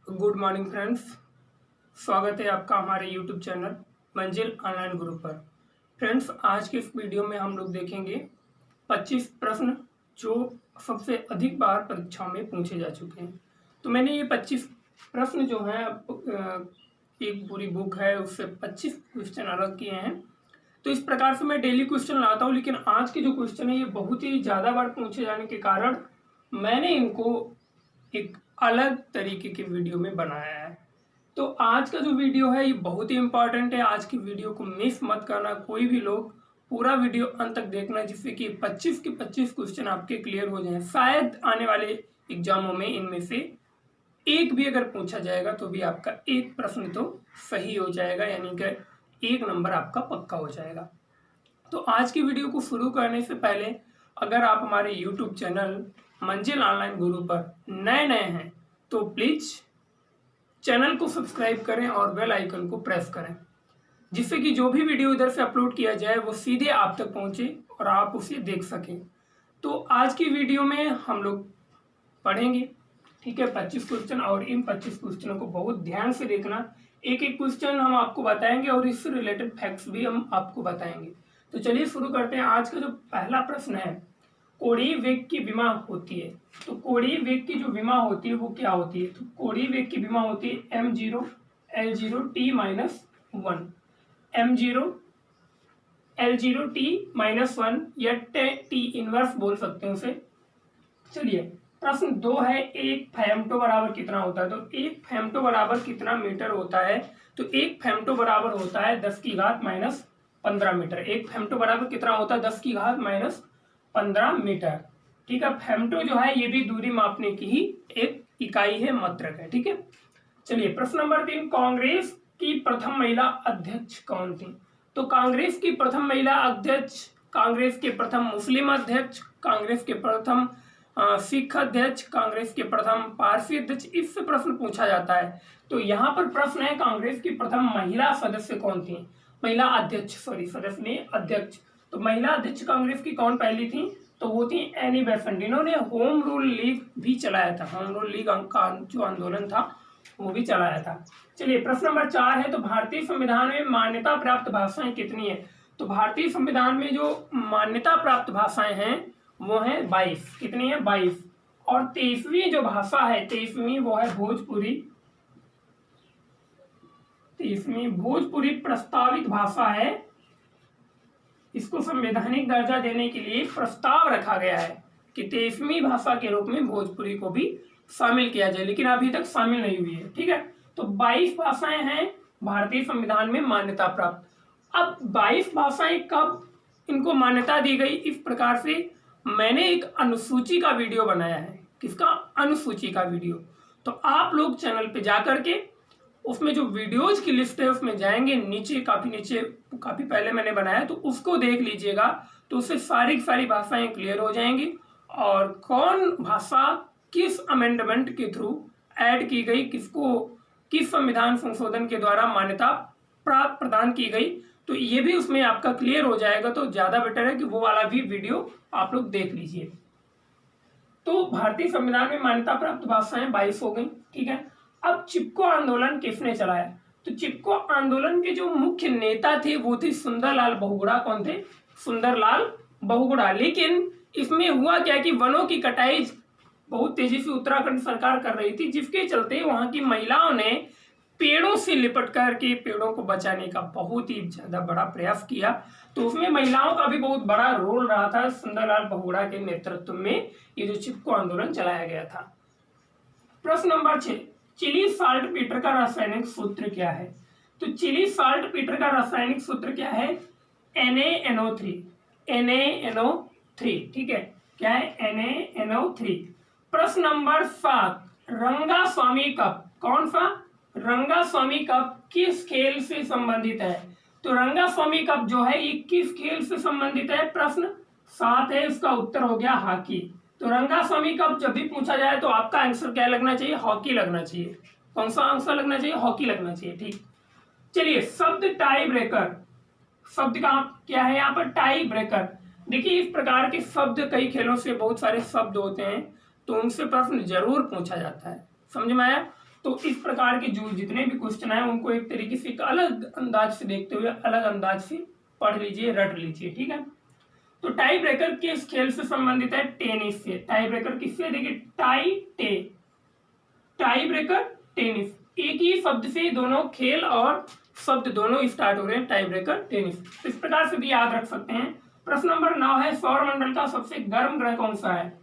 Good morning friends. स्वागत है आपका हमारे यूट्यूब चैनल मंजिल ऑनलाइन गुरु पर। फ्रेंड्स, आज के इस वीडियो में हम लोग देखेंगे 25 प्रश्न जो सबसे अधिक बार परीक्षाओं में पूछे जा चुके हैं। तो मैंने ये 25 प्रश्न जो हैं एक पूरी बुक है उससे 25 क्वेश्चन अलग किए हैं। तो इस प्रकार से मैं डेली क्वेश्चन लाता हूँ, लेकिन आज के जो क्वेश्चन है ये बहुत ही ज़्यादा बार पूछे जाने के कारण मैंने इनको एक अलग तरीके के वीडियो में बनाया है। तो आज का जो वीडियो है ये बहुत ही इंपॉर्टेंट है। आज की वीडियो को मिस मत करना, कोई भी लोग पूरा वीडियो अंत तक देखना, जिससे कि 25 के 25 क्वेश्चन आपके क्लियर हो जाएं। शायद आने वाले एग्जामों में इनमें से एक भी अगर पूछा जाएगा तो भी आपका एक प्रश्न तो सही हो जाएगा, यानी कि एक नंबर आपका पक्का हो जाएगा। तो आज की वीडियो को शुरू करने से पहले अगर आप हमारे YouTube चैनल मंजिल ऑनलाइन गुरु पर नए हैं तो प्लीज चैनल को सब्सक्राइब करें और बेल आइकन को प्रेस करें, जिससे कि जो भी वीडियो इधर से अपलोड किया जाए वो सीधे आप तक पहुंचे और आप उसे देख सकें। तो आज की वीडियो में हम लोग पढ़ेंगे, ठीक है, 25 क्वेश्चन, और इन 25 क्वेश्चनों को बहुत ध्यान से देखना। एक एक क्वेश्चन हम आपको बताएंगे और इससे रिलेटेड फैक्ट्स भी हम आपको बताएंगे। तो चलिए शुरू करते हैं। आज का जो पहला प्रश्न है, कोणीय वेग की विमा होती है। तो कोणीय वेग की जो विमा होती है वो क्या होती है? तो कोणीय वेग की विमा होती है m0 l0 t-1, m0 l0 t-1 या t इनवर्स बोल सकते हैं उसे। चलिए प्रश्न 2 है, एक फेमटो बराबर कितना होता है? तो एक फेमटो बराबर कितना मीटर होता है? तो एक फेमटो बराबर होता है 10 की घात -15 मीटर। एक फेमटो बराबर कितना होता है? 10 की घात -15 मीटर। ठीक है, फेमटो जो है ये भी दूरी मापने की ही एक इकाई है, मात्रक है। ठीक है, चलिए प्रश्न नंबर 3, कांग्रेस की प्रथम महिला अध्यक्ष कौन थी? तो कांग्रेस की प्रथम महिला अध्यक्ष, कांग्रेस के प्रथम मुस्लिम अध्यक्ष, कांग्रेस के प्रथम सिख अध्यक्ष, कांग्रेस के प्रथम पारसी अध्यक्ष, इससे प्रश्न पूछा जाता है। तो यहाँ पर प्रश्न है कांग्रेस की प्रथम महिला सदस्य कौन थी? महिला अध्यक्ष, सॉरी सदस्य नहीं, अध्यक्ष। तो महिला अध्यक्ष कांग्रेस की कौन पहली थी? तो वो थी एनी बेसेंट। इन्होंने होम रूल लीग भी चलाया था, होम रूल लीग का जो आंदोलन था वो भी चलाया था। चलिए प्रश्न नंबर 4 है, तो भारतीय संविधान में मान्यता प्राप्त भाषाएं कितनी है? तो भारतीय संविधान में जो मान्यता प्राप्त भाषाएं हैं वो है 22। कितनी है? 22। और 23वीं जो भाषा है, 23वीं वो है भोजपुरी। 23वीं भोजपुरी प्रस्तावित भाषा है। इसको संवैधानिक दर्जा देने के लिए प्रस्ताव रखा गया है कि 23वीं भाषा के रूप में भोजपुरी को भी शामिल किया जाए, लेकिन अभी तक शामिल नहीं हुई है। ठीक है, तो 22 भाषाएं हैं भारतीय संविधान में मान्यता प्राप्त। अब 22 भाषाएं कब इनको मान्यता दी गई? इस प्रकार से मैंने एक अनुसूची का वीडियो बनाया है। किसका? अनुसूची का वीडियो। तो आप लोग चैनल पे जाकर के उसमें जो वीडियोज की लिस्ट है उसमें जाएंगे, नीचे काफी पहले मैंने बनाया, तो उसको देख लीजिएगा। तो उससे सारी भाषाएं क्लियर हो जाएंगी और कौन भाषा किस अमेंडमेंट के थ्रू ऐड की गई, किसको किस संविधान संशोधन के द्वारा मान्यता प्राप्त प्रदान की गई, तो ये भी उसमें आपका क्लियर हो जाएगा। तो ज्यादा बेटर है कि वो वाला भी वीडियो आप लोग देख लीजिए। तो भारतीय संविधान में मान्यता प्राप्त भाषाएं 22 हो गई। ठीक है, अब चिपको आंदोलन किसने चलाया? तो चिपको आंदोलन के जो मुख्य नेता थे वो थे सुंदरलाल बहुगुणा। कौन थे? सुंदरलाल बहुगुणा। लेकिन इसमें हुआ क्या कि वनों की कटाई बहुत तेजी से उत्तराखंड सरकार कर रही थी, जिसके चलते वहां की महिलाओं ने पेड़ों से लिपट करके पेड़ों को बचाने का बहुत ही ज्यादा बड़ा प्रयास किया। तो उसमें महिलाओं का भी बहुत बड़ा रोल रहा था। सुंदरलाल बहुगुणा के नेतृत्व में ये जो चिपको आंदोलन चलाया गया था। प्रश्न नंबर 6, चिली साल्ट पीटर का रासायनिक सूत्र क्या है? तो चिली साल्ट पीटर का रासायनिक सूत्र क्या है? NaNO3। NaNO3। ठीक है, क्या है? NaNO3। प्रश्न नंबर 7, रंगास्वामी कप, कौन सा? रंगास्वामी कप किस खेल से संबंधित है? तो रंगास्वामी कप जो है ये किस खेल से संबंधित है? प्रश्न 7 है, इसका उत्तर हो गया हॉकी। तो रंगास्वामी कप जब भी पूछा जाए तो आपका आंसर क्या लगना चाहिए? हॉकी लगना चाहिए। कौन सा आंसर लगना चाहिए? हॉकी लगना चाहिए। ठीक, चलिए शब्द टाई ब्रेकर, शब्द का क्या है यहाँ पर? Tie breaker. देखिए इस प्रकार के शब्द कई खेलों से बहुत सारे शब्द होते हैं, तो उनसे प्रश्न जरूर पूछा जाता है। समझ में आया? तो इस प्रकार के जो जितने भी क्वेश्चन है उनको एक तरीके से एक अलग अंदाज से देखते हुए अलग अंदाज से पढ़ लीजिए, रट लीजिए, ठीक है। तो टाई ब्रेकर के इस खेल से संबंधित है टेनिस से। टाई ब्रेकर किससे, देखिए टाई ब्रेकर टेनिस, एक ही शब्द से दोनों खेल और शब्द दोनों स्टार्ट हो रहे हैं, टाई ब्रेकर टेनिस। तो इस प्रकार से भी याद रख सकते हैं। प्रश्न नंबर 9 है, सौर मंडल का सबसे गर्म ग्रह कौन सा है?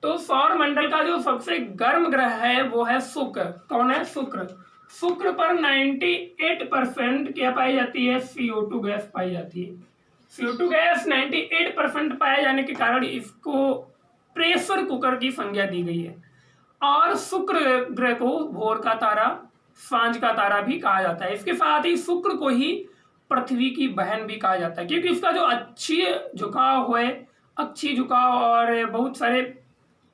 तो सौर मंडल का जो सबसे गर्म ग्रह है वो है शुक्र। कौन है? शुक्र। शुक्र पर 98% क्या पाई जाती है? CO2 गैस पाई जाती है। CO2 गैस 98% पाए जाने के कारण इसको प्रेशर कुकर की संज्ञा दी गई है। और शुक्र ग्रह को भोर का तारा, सांझ का तारा भी कहा जाता है। इसके साथ ही शुक्र को ही पृथ्वी की बहन भी कहा जाता है, क्योंकि इसका जो अक्षीय झुकाव और बहुत सारे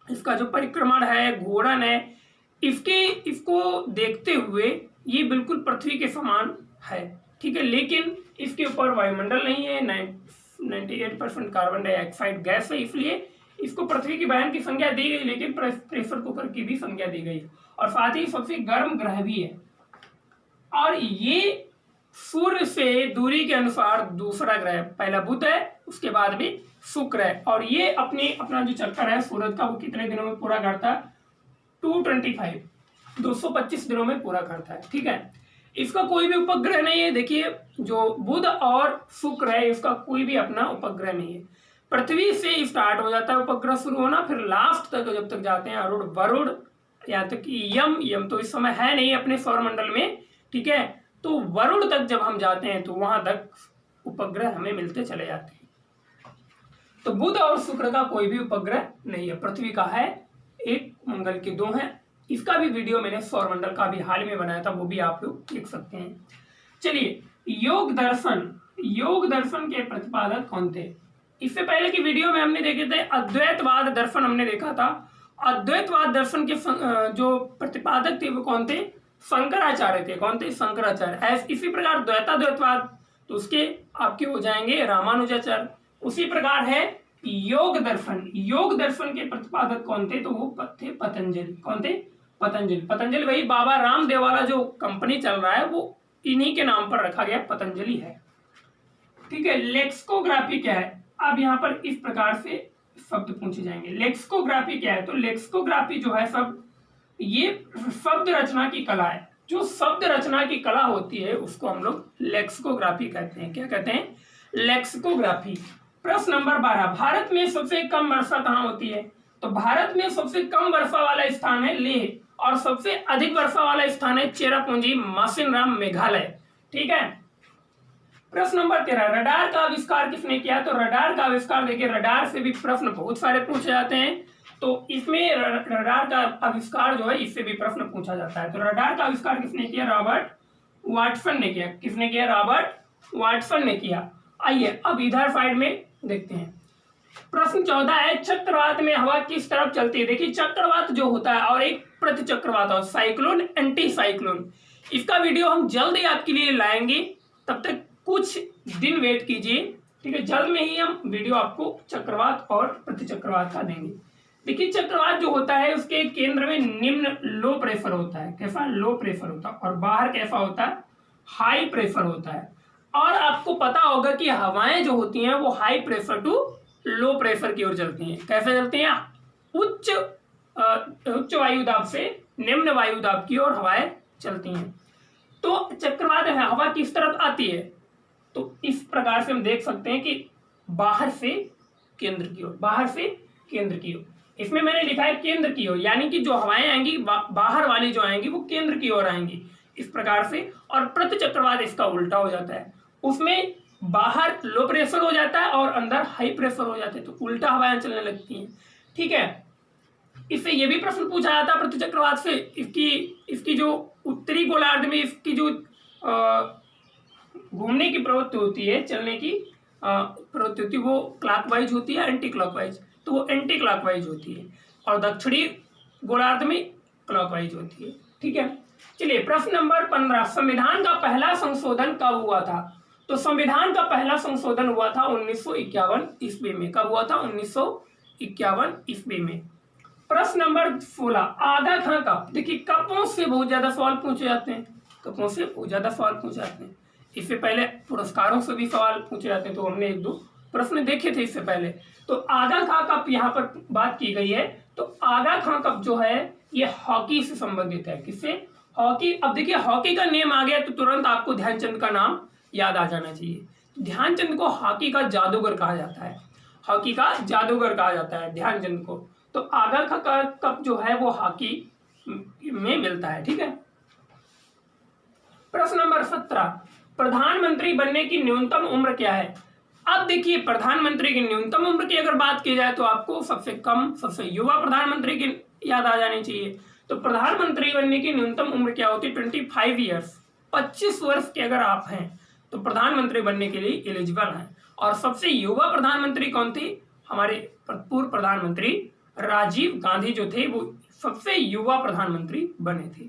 इसका जो परिक्रमण है, घूर्णन है, इसको देखते हुए ये बिल्कुल पृथ्वी के समान है, ठीक है। लेकिन इसके ऊपर वायुमंडल नहीं है, 98% कार्बन डाइऑक्साइड गैस है, इसलिए इसको पृथ्वी की बहन की संज्ञा दी गई, लेकिन प्रेशर कुकर की भी संज्ञा दी गई और साथ ही सबसे गर्म ग्रह भी है। और ये सूर्य से दूरी के अनुसार दूसरा ग्रह, पहला बुध है, उसके बाद भी शुक्र है। और ये अपना जो चक्कर है सूरज का, वो कितने दिनों में पूरा करता है? 225 दिनों में पूरा करता है, ठीक है। इसका कोई भी उपग्रह नहीं है। देखिए, जो बुध और शुक्र है, इसका कोई भी अपना उपग्रह नहीं है। पृथ्वी से स्टार्ट हो जाता है उपग्रह शुरू होना, फिर लास्ट तक जब तक जाते हैं अरुण वरुण, यहाँ तक कि यम तो इस समय है नहीं अपने सौरमंडल में, ठीक है। तो वरुण तक जब हम जाते हैं तो वहां तक उपग्रह हमें मिलते चले जाते हैं। तो बुध और शुक्र का कोई भी उपग्रह नहीं है, पृथ्वी का है एक, मंगल के 2 हैं। इसका भी वीडियो मैंने सौरमंडल का भी हाल में बनाया था, वो भी आप लोग देख सकते हैं। चलिए, योग दर्शन के प्रतिपादक कौन थे? इससे पहले की वीडियो में हमने देखे थे अद्वैतवाद दर्शन, हमने देखा था। अद्वैतवाद दर्शन के जो प्रतिपादक थे वो कौन थे? शंकराचार्य थे। कौन थे? शंकराचार्य। इसी प्रकार द्वैताद्वैतवाद, तो उसके आपके हो जाएंगे रामानुजाचार्य। उसी प्रकार है योग दर्शन के प्रतिपादक कौन थे? तो वो थे पतंजलि। कौन थे? पतंजलि वही बाबा रामदेव वाला जो कंपनी चल रहा है, वो इन्हीं के नाम पर रखा गया, पतंजलि है, ठीक है। लेक्सिकोग्राफी क्या है? अब यहाँ पर इस प्रकार से शब्द पूछे जाएंगे। लेक्सिकोग्राफी क्या है? तो लेक्सिकोग्राफी जो है ये शब्द रचना की कला है। जो शब्द रचना की कला होती है उसको हम लोग लेक्सिकोग्राफी कहते हैं। क्या कहते हैं? लेक्सिकोग्राफी। प्रश्न नंबर 12, भारत में सबसे कम वर्षा कहाँ होती है? तो भारत में सबसे कम वर्षा वाला स्थान है लेह, और सबसे अधिक वर्षा वाला स्थान है चेरापूंजी, मासिनराम, मेघालय, ठीक है। प्रश्न नंबर 13, रडार का आविष्कार किसने किया? तो रडार का आविष्कार, देखिए रडार से भी प्रश्न बहुत सारे पूछे जाते हैं, तो इसमें रडार का आविष्कार जो है इससे भी प्रश्न पूछा जाता है। तो रडार का आविष्कार किसने किया? रॉबर्ट वाटसन ने किया। किसने किया? रॉबर्ट वाटसन ने किया। आइए अब इधर साइड में देखते हैं। प्रश्न 14 है, चक्रवात में हवा किस तरफ चलती है? देखिए, चक्रवात जो होता है और एक प्रतिचक्रवात और साइक्लोन, एंटी साइक्लोन, इसका वीडियो हम जल्द ही आपके लिए लाएंगे, तब तक कुछ दिन वेट कीजिए, ठीक है। जल्द में ही हम वीडियो आपको चक्रवात और प्रतिचक्रवात का देंगे। देखिए, चक्रवात जो होता है उसके केंद्र में निम्न लो प्रेशर होता है। कैसा? लो प्रेशर होता है। और बाहर कैसा होता है? हाई प्रेशर होता है। और आपको पता होगा कि हवाएं जो होती हैं वो high pressure to low pressure की ओर चलती हैं। कैसे चलती हैं? उच्च वायुदाब से निम्न वायुदाब की ओर हवाएं चलती हैं। तो चक्रवात है, हवा किस तरफ आती है? तो इस प्रकार से हम देख सकते हैं कि बाहर से केंद्र की ओर, बाहर से केंद्र की ओर। इसमें मैंने लिखा है केंद्र की ओर, यानी कि जो हवाएं आएंगी बाहर वाली जो आएंगी वो केंद्र की ओर आएंगी, इस प्रकार से। और प्रतिचक्रवात इसका उल्टा हो जाता है, उसमें बाहर लो प्रेशर हो जाता है और अंदर हाई प्रेशर हो जाते हैं, तो उल्टा हवाएं चलने लगती हैं, ठीक है। इससे ये भी प्रश्न पूछा जाता है प्रतिचक्रवात से, इसकी जो उत्तरी गोलार्ध में इसकी जो घूमने की प्रवृत्ति होती है, चलने की प्रवृत्ति होती है, वो क्लॉकवाइज होती है, एंटी क्लॉकवाइज, तो वो एंटी क्लॉकवाइज होती है। और दक्षिणी गोलार्ध में क्लॉकवाइज होती है, ठीक है। चलिए, प्रश्न नंबर 15, संविधान का पहला संशोधन कब हुआ था? तो संविधान का पहला संशोधन हुआ था 1951 ईस्वी में। कब हुआ था? 1951 ईस्वी में। प्रश्न नंबर 16, आगा खां कप। देखिए कपों से बहुत ज्यादा सवाल पूछे जाते हैं, कपों से बहुत ज्यादा सवाल पूछे जाते हैं। इससे पहले पुरस्कारों से भी सवाल पूछे जाते हैं, तो हमने एक दो प्रश्न देखे थे इससे पहले। तो आगा खां कप यहाँ पर बात की गई है। तो आगा खां कप जो है ये हॉकी से संबंधित है। किससे? हॉकी। अब देखिए हॉकी का नेम आ गया तो तुरंत आपको ध्यानचंद का नाम याद आ जाना चाहिए। ध्यानचंद को हॉकी का जादूगर कहा जाता है, हॉकी का जादूगर कहा जाता है ध्यानचंद को। तो आगा खां कप जो है वो हॉकी में मिलता है। ठीक है। प्रश्न नंबर 17, प्रधानमंत्री बनने की न्यूनतम उम्र क्या है? अब देखिए प्रधानमंत्री की न्यूनतम उम्र की अगर बात की जाए तो आपको सबसे कम, सबसे युवा प्रधानमंत्री की याद आ जानी चाहिए। तो प्रधानमंत्री बनने की न्यूनतम उम्र क्या होती है? 25 ईयर्स। 25 वर्ष के अगर आप हैं तो प्रधानमंत्री बनने के लिए एलिजिबल हैं। और सबसे युवा प्रधानमंत्री कौन थे? हमारे पूर्व प्रधानमंत्री राजीव गांधी जो थे वो सबसे युवा प्रधानमंत्री बने थे।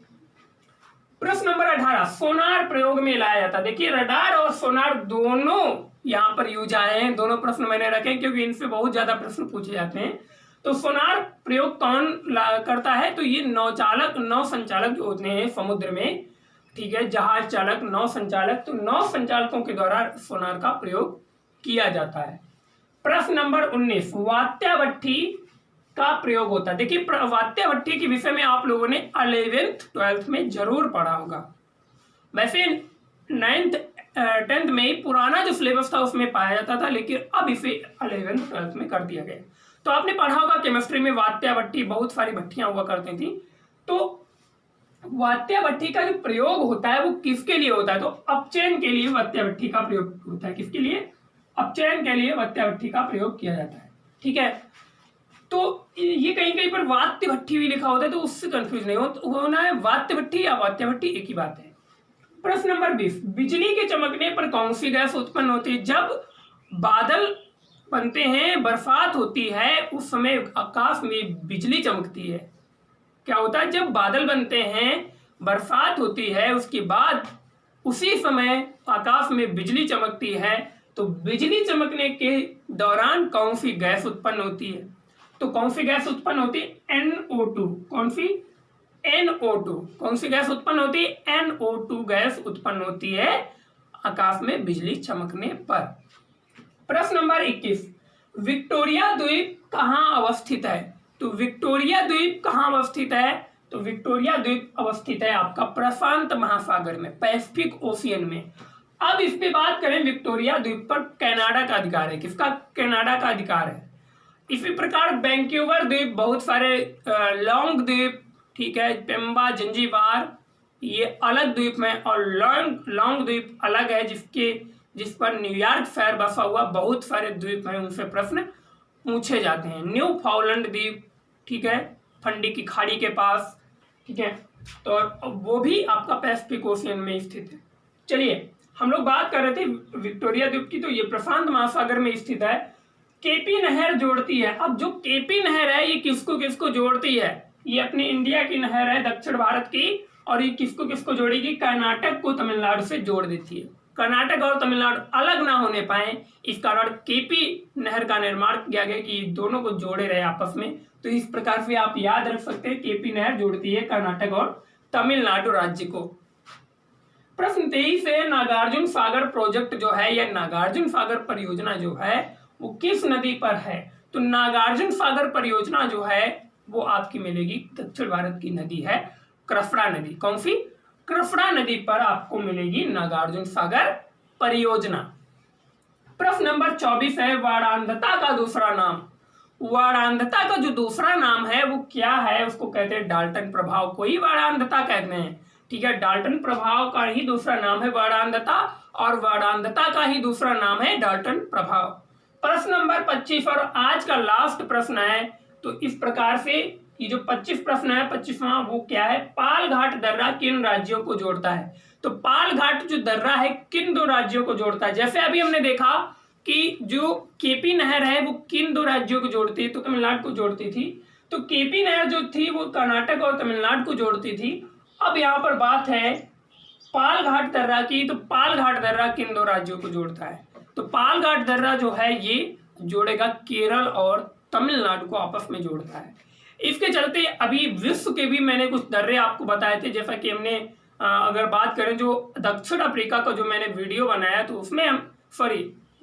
प्रश्न नंबर 18, सोनार प्रयोग में लाया जाता है। देखिए रडार और सोनार दोनों यहाँ पर यूज आए हैं, दोनों प्रश्न मैंने रखे क्योंकि इनसे बहुत ज्यादा प्रश्न पूछे जाते हैं। तो सोनार प्रयोग कौन करता है? तो ये नौचालक, नौ संचालक जो होते हैं समुद्र में, ठीक है, जहाज चालक, नौ संचालक, तो नौ संचालकों के द्वारा सोनार का प्रयोग किया जाता है। प्रश्न नंबर 19, वात्या भट्ठी का प्रयोग होता है। देखिए वात्या भट्ठी के विषय में आप लोगों ने 11th 12th में जरूर पढ़ा होगा। वैसे 9th 10th में पुराना जो सिलेबस था उसमें पाया जाता था, लेकिन अब इसे 11th 12th में कर दिया गया। तो आपने पढ़ा होगा केमिस्ट्री में वात्या भट्ठी, बहुत सारी भट्टियां हुआ करती थी। तो वात्या भट्ठी का जो प्रयोग होता है वो किसके लिए होता है? तो अपचयन के लिए वात्या भट्ठी का प्रयोग होता है। किसके लिए? अपचयन के लिए वात्या भट्ठी का प्रयोग किया जाता है। ठीक है। तो ये कहीं कहीं पर वात्य भट्ठी भी लिखा होता है, तो उससे कंफ्यूज नहीं होना है। वात्य भट्ठी या वात्या भट्ठी एक ही बात है। प्रश्न नंबर 20, बिजली के चमकने पर कौन सी गैस उत्पन्न होती है? जब बादल बनते हैं, बरसात होती है, उस समय आकाश में बिजली चमकती है। क्या होता है? जब बादल बनते हैं, बरसात होती है, उसके बाद उसी समय आकाश में बिजली चमकती है। तो बिजली चमकने के दौरान कौन सी गैस उत्पन्न होती है? तो कौन सी गैस उत्पन्न होती है? NO2। कौन सी? NO2। कौन सी गैस उत्पन्न होती है? NO2 गैस उत्पन्न होती है आकाश में बिजली चमकने पर। प्रश्न नंबर 21, विक्टोरिया द्वीप कहाँ अवस्थित है? तो विक्टोरिया द्वीप कहाँ अवस्थित है? तो विक्टोरिया द्वीप अवस्थित है आपका प्रशांत महासागर में, पैसिफिक ओशियन में। अब इस पे बात करें, विक्टोरिया द्वीप पर कनाडा का अधिकार है। किसका? कनाडा का अधिकार है। इसी प्रकार वैंकूवर द्वीप, बहुत सारे लॉन्ग द्वीप, ठीक है, पेम्बा, जंजीबार, ये अलग द्वीप में, और लॉन्ग द्वीप अलग है जिस पर न्यूयॉर्क शहर बसा हुआ। बहुत सारे द्वीप हैं, उनसे प्रश्न पूछे जाते हैं। न्यू फाउंडलैंड द्वीप, ठीक है, फंडी की खाड़ी के पास, ठीक है, तो वो भी आपका पैसिफिक ओशियन में स्थित है। चलिए हम लोग बात कर रहे थे विक्टोरिया द्वीप की, तो ये प्रशांत महासागर में स्थित है। केपी नहर जोड़ती है। अब जो केपी नहर है ये किसको किसको जोड़ती है? ये अपनी इंडिया की नहर है, दक्षिण भारत की, और ये किसको किसको जोड़ेगी? कर्नाटक को तमिलनाडु से जोड़ देती है। कर्नाटक और तमिलनाडु अलग ना होने पाए, इस कारण केपी नहर का निर्माण किया गया कि दोनों को जोड़े रहे आपस में। तो इस प्रकार से आप याद रख सकते हैं, केपी नहर जोड़ती है कर्नाटक और तमिलनाडु राज्य को। प्रश्न 23 है, नागार्जुन सागर प्रोजेक्ट जो है, यह नागार्जुन सागर परियोजना जो है वो किस नदी पर है? तो नागार्जुन सागर परियोजना जो है वो आपकी मिलेगी दक्षिण भारत की नदी है कृष्णा नदी। कौन सी? कृष्णा नदी पर आपको मिलेगी नागार्जुन सागर परियोजना। प्रश्न नंबर 24 है, वारांधता का दूसरा नाम। वारांधता का जो दूसरा नाम है वो क्या है? उसको कहते हैं डाल्टन प्रभाव को ही वारांधता कहते हैं। ठीक है, डाल्टन प्रभाव का ही दूसरा नाम है वारांधता, और वारांधता का ही दूसरा नाम है डाल्टन प्रभाव। प्रश्न नंबर 25 और आज का लास्ट प्रश्न है। तो इस प्रकार से ये जो 25 प्रश्न है, 25वां, वो क्या है? पाल घाट दर्रा किन राज्यों को जोड़ता है? तो पाल घाट जो दर्रा है किन दो राज्यों को जोड़ता है? जैसे अभी हमने देखा कि जो केपी नहर है वो किन दो राज्यों को जोड़ती है? तो तमिलनाडु को जोड़ती थी। तो केपी नहर जो थी वो कर्नाटक और तमिलनाडु को जोड़ती थी। अब यहाँ पर बात है पाल घाट दर्रा की। तो पाल घाट दर्रा किन दो राज्यों को जोड़ता है? तो पाल घाट दर्रा जो है ये जोड़ेगा केरल और तमिलनाडु को, आपस में जोड़ता है। इसके चलते अभी विश्व के भी मैंने कुछ दर्रे आपको बताए थे, जैसा कि हमने अगर बात करें जो दक्षिण अफ्रीका का जो मैंने वीडियो बनाया तो उसमें हम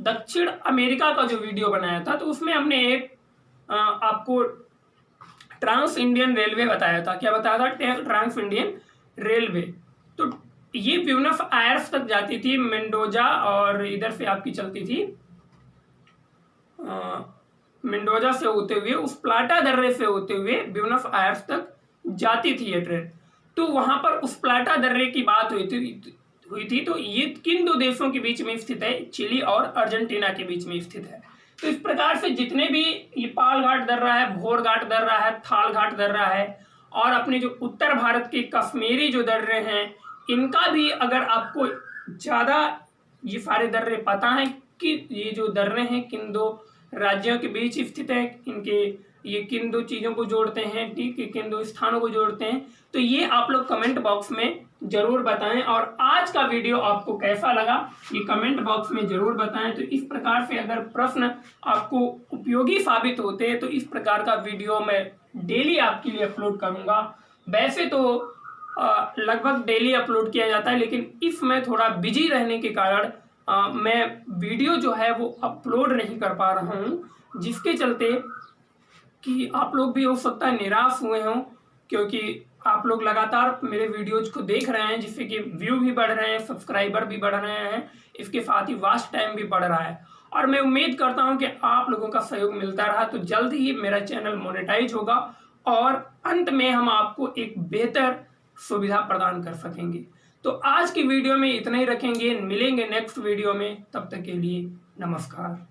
दक्षिण अमेरिका का जो वीडियो बनाया था तो उसमें हमने एक आपको ट्रांस इंडियन रेलवे बताया था। क्या बताया था? Trans Indian railway. तो ये ब्यूनस आयर्स तक जाती थी मेंडोजा, और इधर से आपकी चलती थी मेंडोजा से होते हुए उस प्लाटा दर्रे से होते हुए ब्यूनस आयर्स तक जाती थी ये ट्रेन। तो वहां पर उस प्लाटा दर्रे की बात हुई थी। तो ये किन दो देशों के बीच में स्थित है? चिली और अर्जेंटीना के बीच में स्थित है। तो इस प्रकार से जितने भी ये पाल घाट दर्रा है, भोर घाट दर्रा है, थाल घाट दर्रा है, और अपने जो उत्तर भारत के कश्मीरी जो दर्रे हैं, इनका भी अगर आपको ज्यादा ये सारे दर्रे पता है कि ये जो दर्रे हैं किन दो राज्यों के बीच स्थित है, इनके ये किन दो चीजों को जोड़ते हैं, ठीक है, किन दो स्थानों को जोड़ते हैं, तो ये आप लोग कमेंट बॉक्स में जरूर बताएं। और आज का वीडियो आपको कैसा लगा ये कमेंट बॉक्स में जरूर बताएं। तो इस प्रकार से अगर प्रश्न आपको उपयोगी साबित होते हैं तो इस प्रकार का वीडियो मैं डेली आपके लिए अपलोड करूंगा। वैसे तो लगभग डेली अपलोड किया जाता है, लेकिन इस मैं थोड़ा बिजी रहने के कारण मैं वीडियो जो है वो अपलोड नहीं कर पा रहा हूँ, जिसके चलते कि आप लोग भी हो सकता है निराश हुए हों, क्योंकि आप लोग लगातार मेरे वीडियोज को देख रहे हैं, जिससे कि व्यू भी बढ़ रहे हैं, सब्सक्राइबर भी बढ़ रहे हैं, इसके साथ ही वॉच टाइम भी बढ़ रहा है। और मैं उम्मीद करता हूं कि आप लोगों का सहयोग मिलता रहा तो जल्द ही मेरा चैनल मोनेटाइज होगा और अंत में हम आपको एक बेहतर सुविधा प्रदान कर सकेंगे। तो आज की वीडियो में इतना ही रखेंगे, मिलेंगे नेक्स्ट वीडियो में, तब तक के लिए नमस्कार।